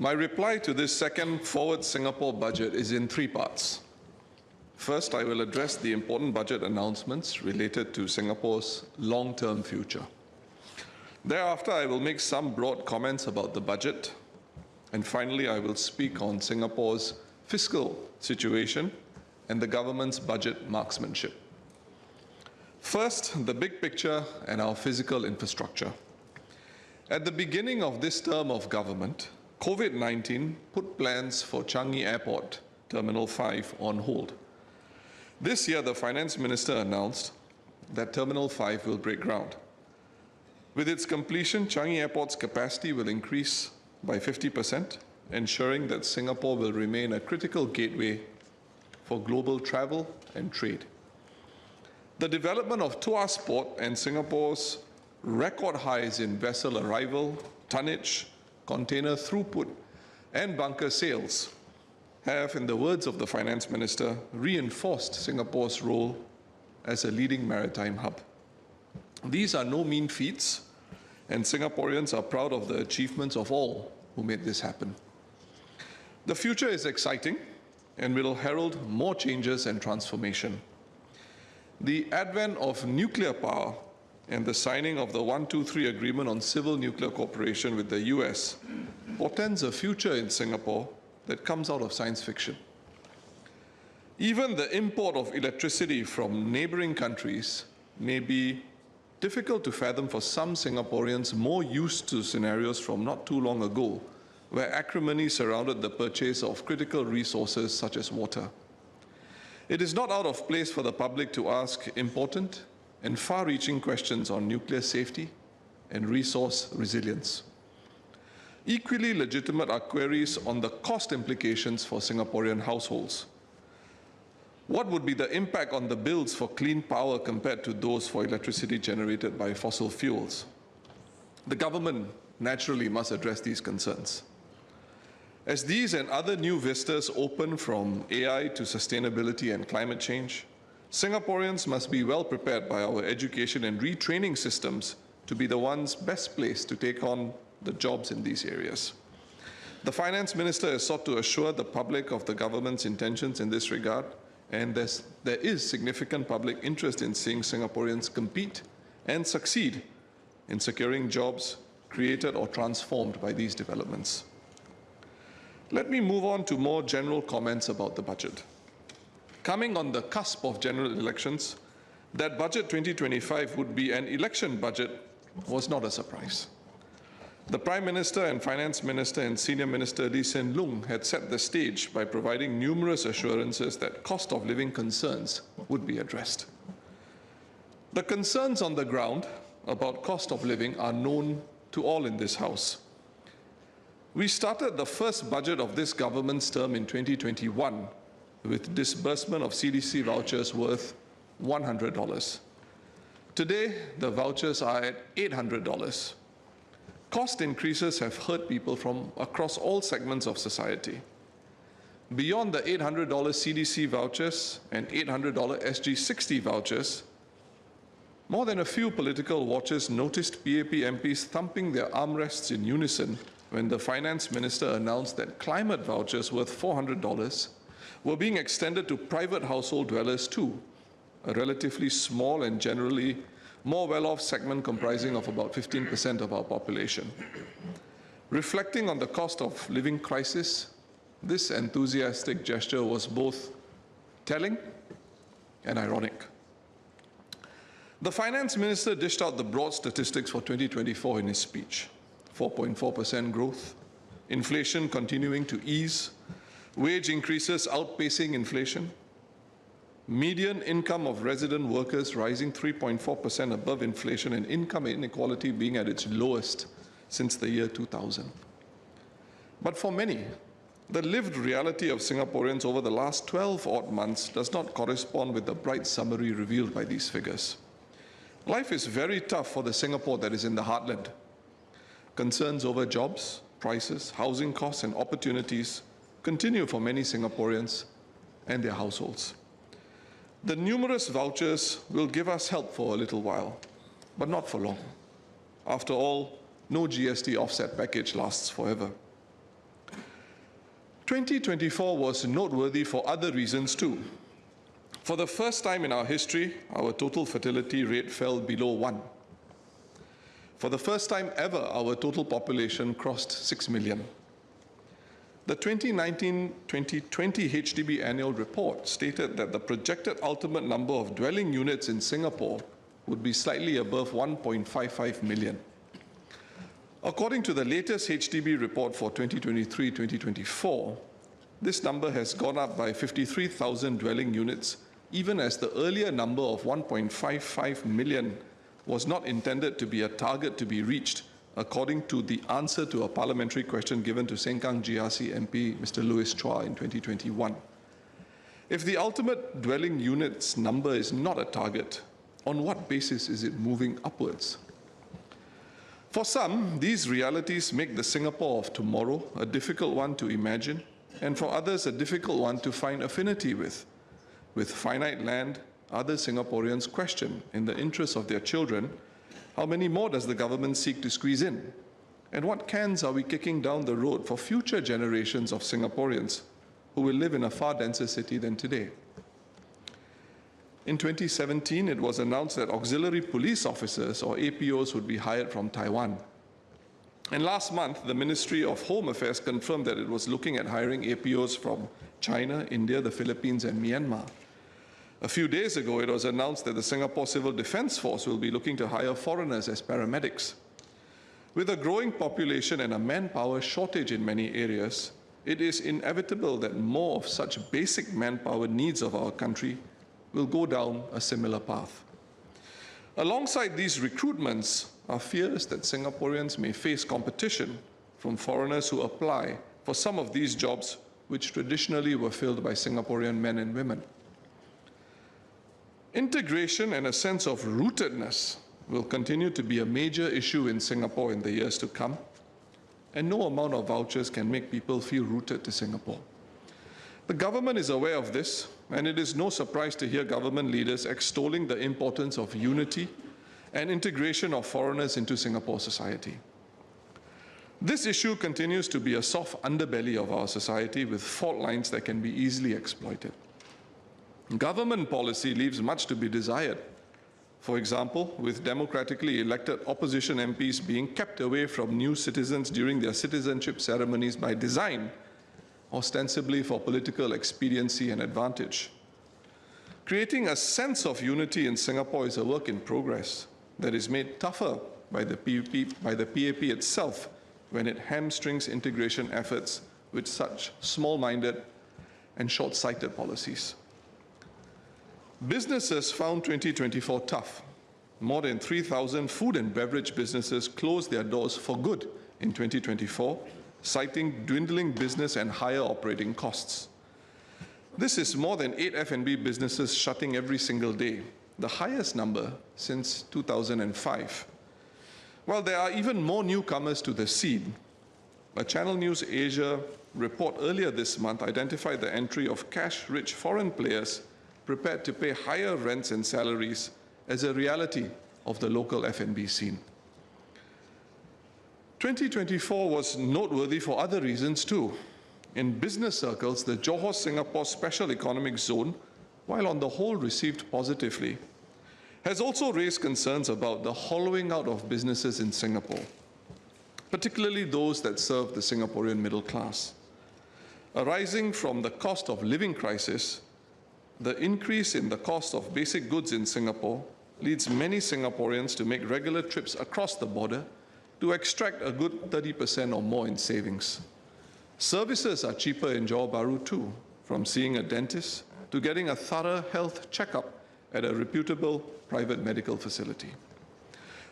My reply to this second Forward Singapore budget is in three parts. First, I will address the important budget announcements related to Singapore's long-term future. Thereafter, I will make some broad comments about the budget. And finally, I will speak on Singapore's fiscal situation and the government's budget marksmanship. First, the big picture and our physical infrastructure. At the beginning of this term of government, COVID-19 put plans for Changi Airport, Terminal 5, on hold. This year, the Finance Minister announced that Terminal 5 will break ground. With its completion, Changi Airport's capacity will increase by 50%, ensuring that Singapore will remain a critical gateway for global travel and trade. The development of Tuas Port and Singapore's record highs in vessel arrival, tonnage, container throughput, and bunker sales have, in the words of the Finance Minister, reinforced Singapore's role as a leading maritime hub. These are no mean feats, and Singaporeans are proud of the achievements of all who made this happen. The future is exciting and will herald more changes and transformation. The advent of nuclear power and the signing of the 123 Agreement on Civil Nuclear Cooperation with the US portends a future in Singapore that comes out of science fiction. Even the import of electricity from neighboring countries may be difficult to fathom for some Singaporeans more used to scenarios from not too long ago, where acrimony surrounded the purchase of critical resources such as water. It is not out of place for the public to ask important and far-reaching questions on nuclear safety and resource resilience. Equally legitimate are queries on the cost implications for Singaporean households. What would be the impact on the bills for clean power compared to those for electricity generated by fossil fuels? The government naturally must address these concerns. As these and other new vistas open from AI to sustainability and climate change, Singaporeans must be well prepared by our education and retraining systems to be the ones best placed to take on the jobs in these areas. The Finance Minister has sought to assure the public of the government's intentions in this regard, and there is significant public interest in seeing Singaporeans compete and succeed in securing jobs created or transformed by these developments. Let me move on to more general comments about the budget. Coming on the cusp of general elections, that Budget 2025 would be an election budget was not a surprise. The Prime Minister and Finance Minister and Senior Minister Lee Hsien Loong had set the stage by providing numerous assurances that cost of living concerns would be addressed. The concerns on the ground about cost of living are known to all in this House. We started the first budget of this government's term in 2021 with disbursement of CDC vouchers worth $100. Today, the vouchers are at $800. Cost increases have hurt people from across all segments of society. Beyond the $800 CDC vouchers and $800 SG60 vouchers, more than a few political watchers noticed PAP MPs thumping their armrests in unison when the Finance Minister announced that climate vouchers worth $400 were being extended to private household dwellers too, a relatively small and generally more well-off segment comprising of about 15% of our population. Reflecting on the cost of living crisis, this enthusiastic gesture was both telling and ironic. The Finance Minister dished out the broad statistics for 2024 in his speech. 4.4% growth, inflation continuing to ease, wage increases outpacing inflation, median income of resident workers rising 3.4% above inflation, and income inequality being at its lowest since the year 2000. But for many, the lived reality of Singaporeans over the last 12 odd months does not correspond with the bright summary revealed by these figures. Life is very tough for the Singapore that is in the heartland. Concerns over jobs, prices, housing costs, and opportunities continue for many Singaporeans and their households. The numerous vouchers will give us help for a little while, but not for long. After all, no GST offset package lasts forever. 2024 was noteworthy for other reasons too. For the first time in our history, our total fertility rate fell below 1. For the first time ever, our total population crossed 6 million. The 2019-2020 HDB annual report stated that the projected ultimate number of dwelling units in Singapore would be slightly above 1.55 million. According to the latest HDB report for 2023-2024, this number has gone up by 53,000 dwelling units, even as the earlier number of 1.55 million was not intended to be a target to be reached, according to the answer to a parliamentary question given to Sengkang GRC MP Mr. Louis Chua in 2021. If the ultimate dwelling units number is not a target, on what basis is it moving upwards? For some, these realities make the Singapore of tomorrow a difficult one to imagine, and for others a difficult one to find affinity with. With finite land, other Singaporeans question, in the interests of their children, how many more does the government seek to squeeze in? And what cans are we kicking down the road for future generations of Singaporeans who will live in a far denser city than today? In 2017, it was announced that auxiliary police officers, or APOs, would be hired from Taiwan. And last month, the Ministry of Home Affairs confirmed that it was looking at hiring APOs from China, India, the Philippines, and Myanmar. A few days ago, it was announced that the Singapore Civil Defence Force will be looking to hire foreigners as paramedics. With a growing population and a manpower shortage in many areas, it is inevitable that more of such basic manpower needs of our country will go down a similar path. Alongside these recruitments are fears that Singaporeans may face competition from foreigners who apply for some of these jobs which traditionally were filled by Singaporean men and women. Integration and a sense of rootedness will continue to be a major issue in Singapore in the years to come, and no amount of vouchers can make people feel rooted to Singapore. The government is aware of this, and it is no surprise to hear government leaders extolling the importance of unity and integration of foreigners into Singapore society. This issue continues to be a soft underbelly of our society with fault lines that can be easily exploited. Government policy leaves much to be desired. For example, with democratically elected opposition MPs being kept away from new citizens during their citizenship ceremonies by design, ostensibly for political expediency and advantage. Creating a sense of unity in Singapore is a work in progress that is made tougher by the PAP itself when it hamstrings integration efforts with such small-minded and short-sighted policies. Businesses found 2024 tough. More than 3,000 food and beverage businesses closed their doors for good in 2024, citing dwindling business and higher operating costs. This is more than 8 F&B businesses shutting every single day, the highest number since 2005. While there are even more newcomers to the scene, a Channel News Asia report earlier this month identified the entry of cash-rich foreign players prepared to pay higher rents and salaries as a reality of the local F&B scene. 2024 was noteworthy for other reasons too. In business circles, the Johor-Singapore Special Economic Zone, while on the whole received positively, has also raised concerns about the hollowing out of businesses in Singapore, particularly those that serve the Singaporean middle class. Arising from the cost of living crisis, the increase in the cost of basic goods in Singapore leads many Singaporeans to make regular trips across the border to extract a good 30% or more in savings. Services are cheaper in Johor Bahru too, from seeing a dentist to getting a thorough health checkup at a reputable private medical facility.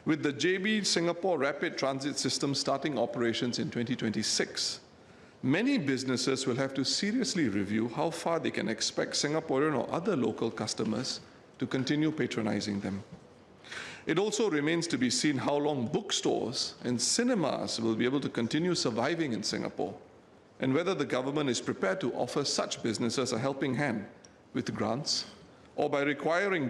With the JB Singapore Rapid Transit System starting operations in 2026, many businesses will have to seriously review how far they can expect Singaporean or other local customers to continue patronizing them. It also remains to be seen how long bookstores and cinemas will be able to continue surviving in Singapore, and whether the government is prepared to offer such businesses a helping hand with grants, or by requiring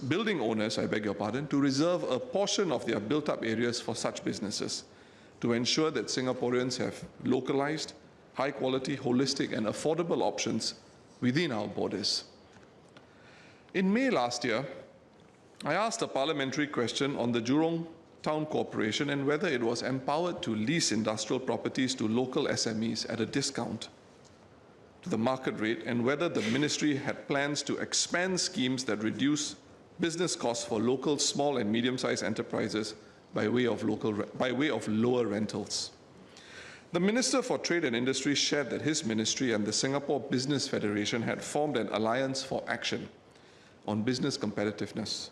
building owners, to reserve a portion of their built-up areas for such businesses, to ensure that Singaporeans have localized, high-quality, holistic, and affordable options within our borders. In May last year, I asked a parliamentary question on the Jurong Town Corporation and whether it was empowered to lease industrial properties to local SMEs at a discount to the market rate, and whether the ministry had plans to expand schemes that reduce business costs for local small and medium-sized enterprises by way of lower rentals. The Minister for Trade and Industry shared that his ministry and the Singapore Business Federation had formed an alliance for action on business competitiveness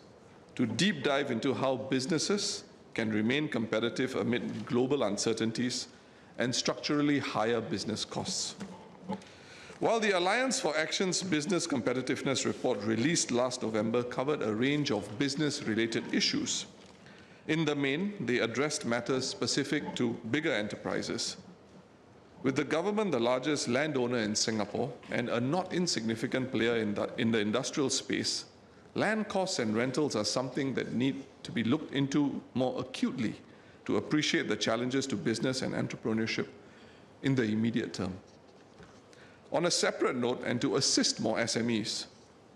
to deep dive into how businesses can remain competitive amid global uncertainties and structurally higher business costs. While the Alliance for Action's Business Competitiveness report released last November covered a range of business-related issues, in the main, they addressed matters specific to bigger enterprises. With the government the largest landowner in Singapore and a not insignificant player in the industrial space, land costs and rentals are something that need to be looked into more acutely to appreciate the challenges to business and entrepreneurship in the immediate term. On a separate note, and to assist more SMEs,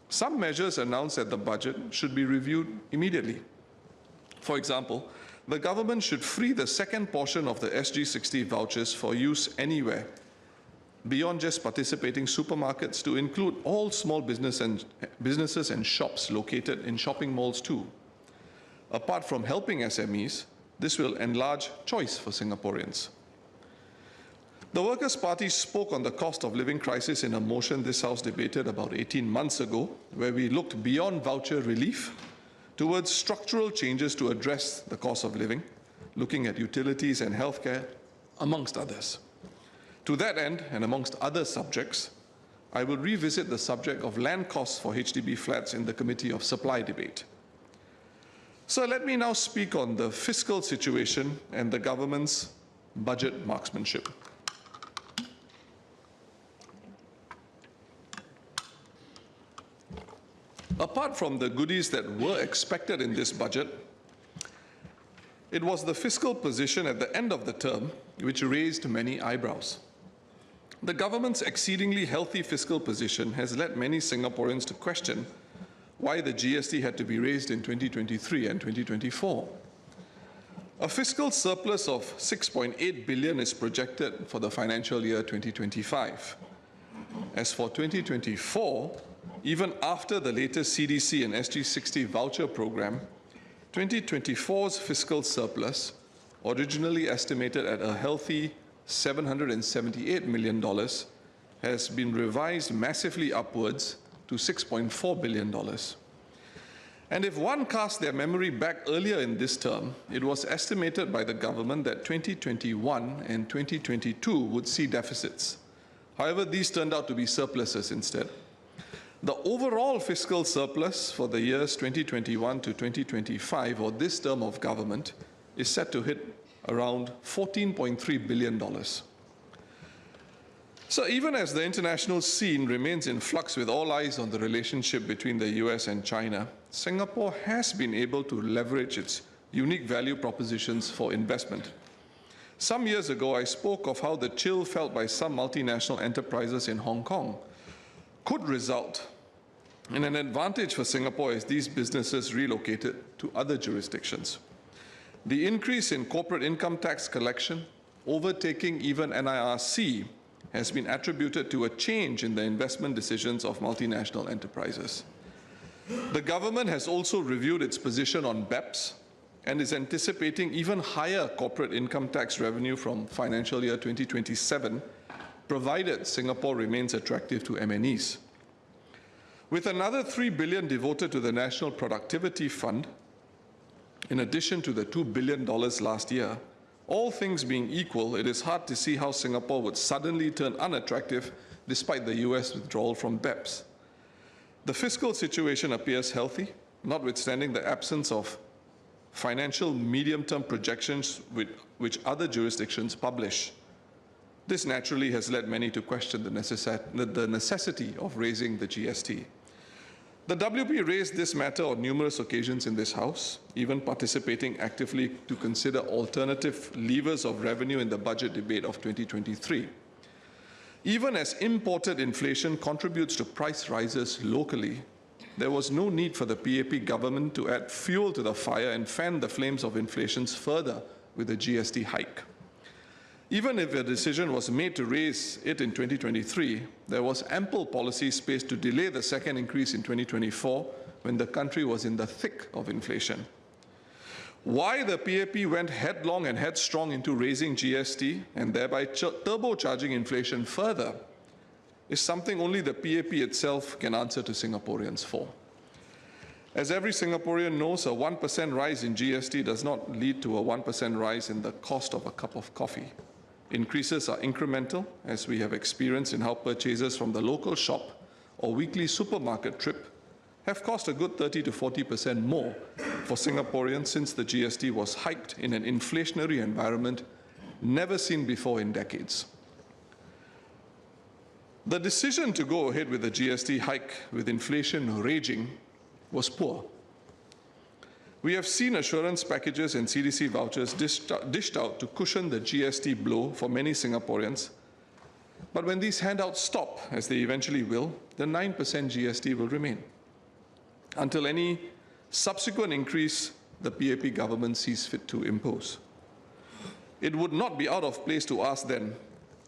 some measures announced at the budget should be reviewed immediately. For example, the government should free the second portion of the SG60 vouchers for use anywhere beyond just participating supermarkets to include all small businesses and shops located in shopping malls too. Apart from helping SMEs, this will enlarge choice for Singaporeans. The Workers' Party spoke on the cost of living crisis in a motion this House debated about 18 months ago, where we looked beyond voucher relief towards structural changes to address the cost of living, looking at utilities and healthcare, amongst others. To that end, and amongst other subjects, I will revisit the subject of land costs for HDB flats in the Committee of Supply debate. So let me now speak on the fiscal situation and the government's budget marksmanship. Apart from the goodies that were expected in this budget, it was the fiscal position at the end of the term which raised many eyebrows. The government's exceedingly healthy fiscal position has led many Singaporeans to question why the GST had to be raised in 2023 and 2024. A fiscal surplus of 6.8 billion is projected for the financial year 2025. As for 2024, even after the latest CDC and SG60 voucher program, 2024's fiscal surplus, originally estimated at a healthy $778 million, has been revised massively upwards to $6.4 billion. And if one casts their memory back earlier in this term, it was estimated by the government that 2021 and 2022 would see deficits. However, these turned out to be surpluses instead. The overall fiscal surplus for the years 2021 to 2025, or this term of government, is set to hit around $14.3 billion. So even as the international scene remains in flux with all eyes on the relationship between the US and China, Singapore has been able to leverage its unique value propositions for investment. Some years ago, I spoke of how the chill felt by some multinational enterprises in Hong Kong could result in an advantage for Singapore as these businesses relocated to other jurisdictions. The increase in corporate income tax collection, overtaking even NIRC, has been attributed to a change in the investment decisions of multinational enterprises. The government has also reviewed its position on BEPS and is anticipating even higher corporate income tax revenue from financial year 2027, provided Singapore remains attractive to MNEs. With another $3 billion devoted to the National Productivity Fund, in addition to the $2 billion last year, all things being equal, it is hard to see how Singapore would suddenly turn unattractive despite the US withdrawal from BEPS. The fiscal situation appears healthy, notwithstanding the absence of financial medium-term projections which other jurisdictions publish. This naturally has led many to question the necessity of raising the GST. The WP raised this matter on numerous occasions in this House, even participating actively to consider alternative levers of revenue in the budget debate of 2023. Even as imported inflation contributes to price rises locally, there was no need for the PAP government to add fuel to the fire and fan the flames of inflation further with a GST hike. Even if a decision was made to raise it in 2023, there was ample policy space to delay the second increase in 2024 when the country was in the thick of inflation. Why the PAP went headlong and headstrong into raising GST and thereby turbocharging inflation further is something only the PAP itself can answer to Singaporeans for. As every Singaporean knows, a 1% rise in GST does not lead to a 1% rise in the cost of a cup of coffee. Increases are incremental, as we have experienced in how purchases from the local shop or weekly supermarket trip have cost a good 30 to 40% more for Singaporeans since the GST was hiked in an inflationary environment never seen before in decades. The decision to go ahead with the GST hike with inflation raging was poor. We have seen assurance packages and CDC vouchers dished out to cushion the GST blow for many Singaporeans. But when these handouts stop, as they eventually will, the 9% GST will remain until any subsequent increase the PAP government sees fit to impose. It would not be out of place to ask then,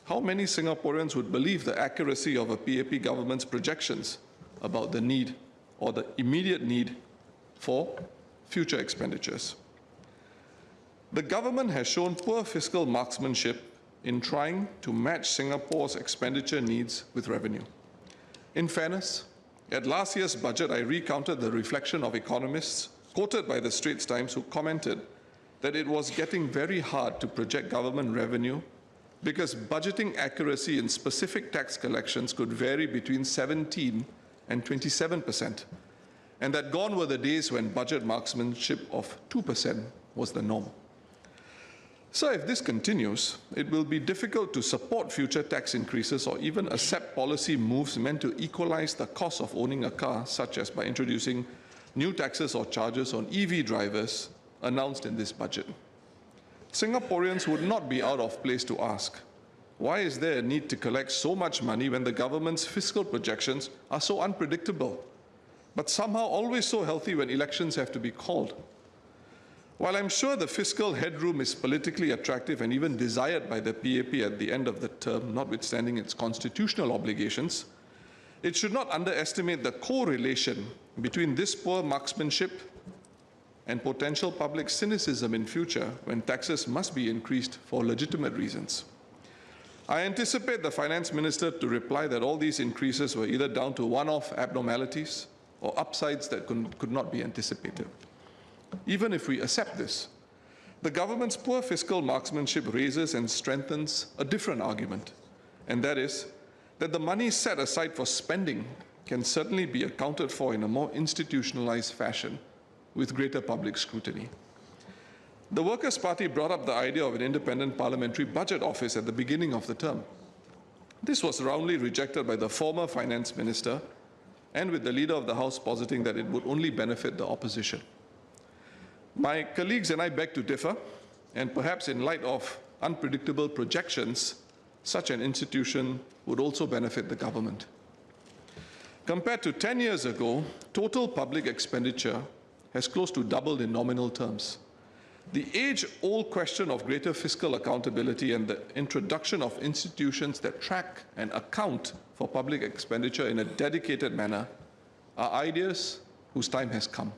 how many Singaporeans would believe the accuracy of a PAP government's projections about the need or the immediate need for future expenditures? The government has shown poor fiscal marksmanship in trying to match Singapore's expenditure needs with revenue. In fairness, at last year's budget, I recounted the reflection of economists quoted by the Straits Times who commented that it was getting very hard to project government revenue because budgeting accuracy in specific tax collections could vary between 17 and 27%, and that gone were the days when budget marksmanship of 2% was the norm. So if this continues, it will be difficult to support future tax increases or even accept policy moves meant to equalize the cost of owning a car, such as by introducing new taxes or charges on EV drivers announced in this budget. Singaporeans would not be out of place to ask, why is there a need to collect so much money when the government's fiscal projections are so unpredictable, but somehow always so healthy when elections have to be called? While I'm sure the fiscal headroom is politically attractive and even desired by the PAP at the end of the term, notwithstanding its constitutional obligations, it should not underestimate the correlation between this poor marksmanship and potential public cynicism in future when taxes must be increased for legitimate reasons. I anticipate the Finance Minister to reply that all these increases were either down to one-off abnormalities or upsides that could not be anticipated. Even if we accept this, the government's poor fiscal marksmanship raises and strengthens a different argument, and that is that the money set aside for spending can certainly be accounted for in a more institutionalized fashion with greater public scrutiny. The Workers' Party brought up the idea of an independent parliamentary budget office at the beginning of the term. This was roundly rejected by the former finance minister and with the leader of the House positing that it would only benefit the opposition. My colleagues and I beg to differ, and perhaps in light of unpredictable projections, such an institution would also benefit the government. Compared to 10 years ago, total public expenditure has close to doubled in nominal terms. The age-old question of greater fiscal accountability and the introduction of institutions that track and account for public expenditure in a dedicated manner are ideas whose time has come.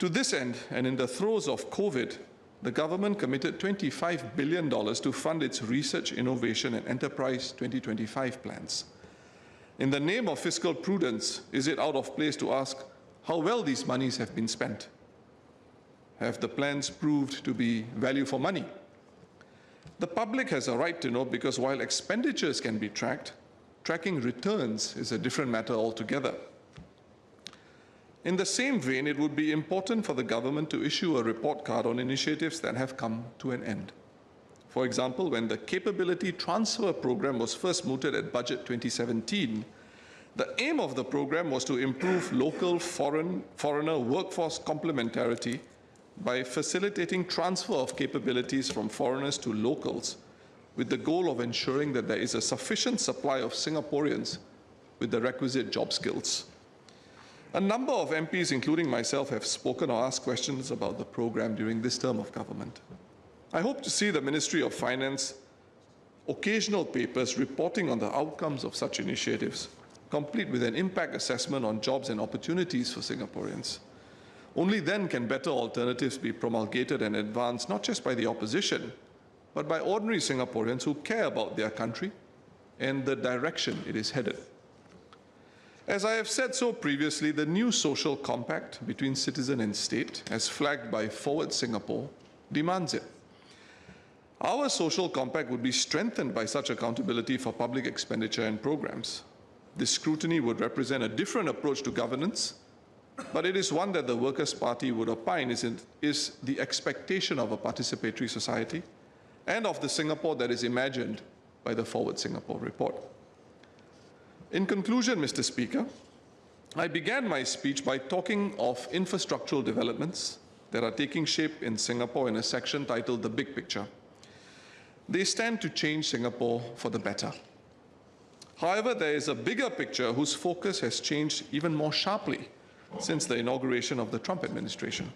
To this end, and in the throes of COVID, the government committed $25 billion to fund its research, innovation, and enterprise 2025 plans. In the name of fiscal prudence, is it out of place to ask how well these monies have been spent? Have the plans proved to be value for money? The public has a right to know because while expenditures can be tracked, tracking returns is a different matter altogether. In the same vein, it would be important for the government to issue a report card on initiatives that have come to an end. For example, when the Capability Transfer Program was first mooted at Budget 2017, the aim of the program was to improve local foreigner workforce complementarity by facilitating transfer of capabilities from foreigners to locals with the goal of ensuring that there is a sufficient supply of Singaporeans with the requisite job skills. A number of MPs, including myself, have spoken or asked questions about the program during this term of government. I hope to see the Ministry of Finance occasional papers reporting on the outcomes of such initiatives, complete with an impact assessment on jobs and opportunities for Singaporeans. Only then can better alternatives be promulgated and advanced, not just by the opposition, but by ordinary Singaporeans who care about their country and the direction it is headed. As I have said so previously, the new social compact between citizen and state, as flagged by Forward Singapore, demands it. Our social compact would be strengthened by such accountability for public expenditure and programs. This scrutiny would represent a different approach to governance, but it is one that the Workers' Party would opine is the expectation of a participatory society and of the Singapore that is imagined by the Forward Singapore report. In conclusion, Mr. Speaker, I began my speech by talking of infrastructural developments that are taking shape in Singapore in a section titled The Big Picture. They stand to change Singapore for the better. However, there is a bigger picture whose focus has changed even more sharply since the inauguration of the Trump administration.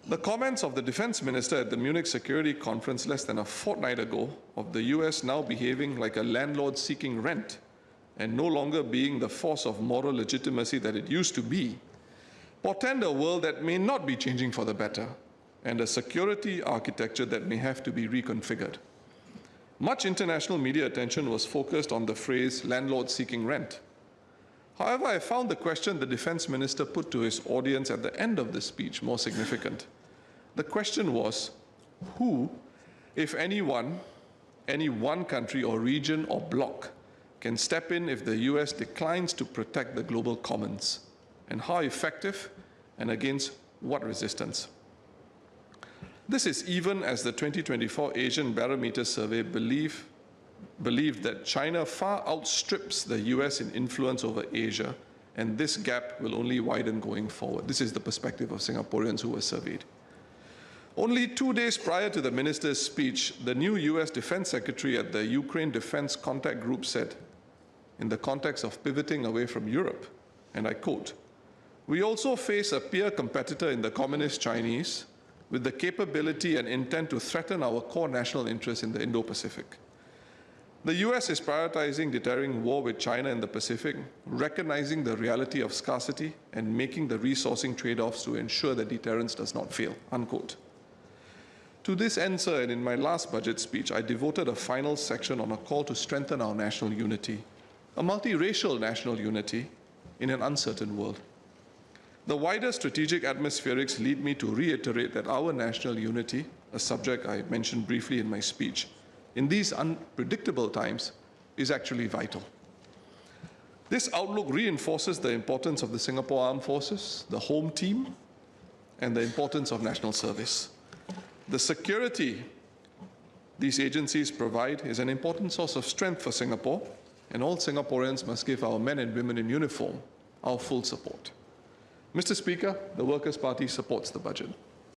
The comments of the Defense Minister at the Munich Security Conference less than a fortnight ago of the US now behaving like a landlord seeking rent and no longer being the force of moral legitimacy that it used to be, portend a world that may not be changing for the better and a security architecture that may have to be reconfigured. Much international media attention was focused on the phrase landlord seeking rent. However, I found the question the Defense Minister put to his audience at the end of the speech more significant. The question was, who, if anyone, any one country or region or bloc, can step in if the US declines to protect the global commons, and how effective and against what resistance? This is even as the 2024 Asian Barometer Survey believed that China far outstrips the US in influence over Asia, and this gap will only widen going forward. This is the perspective of Singaporeans who were surveyed. Only 2 days prior to the minister's speech, the new US Defense Secretary at the Ukraine Defense Contact Group said, in the context of pivoting away from Europe, and I quote, "We also face a peer competitor in the Communist Chinese with the capability and intent to threaten our core national interests in the Indo-Pacific. The US is prioritizing deterring war with China in the Pacific, recognizing the reality of scarcity and making the resourcing trade-offs to ensure that deterrence does not fail," unquote. To this end, sir, and in my last budget speech, I devoted a final section on a call to strengthen our national unity, a multiracial national unity in an uncertain world. The wider strategic atmospherics lead me to reiterate that our national unity, a subject I mentioned briefly in my speech, in these unpredictable times is actually vital. This outlook reinforces the importance of the Singapore Armed Forces, the home team, and the importance of national service. The security these agencies provide is an important source of strength for Singapore, and all Singaporeans must give our men and women in uniform our full support. Mr. Speaker, the Workers' Party supports the budget.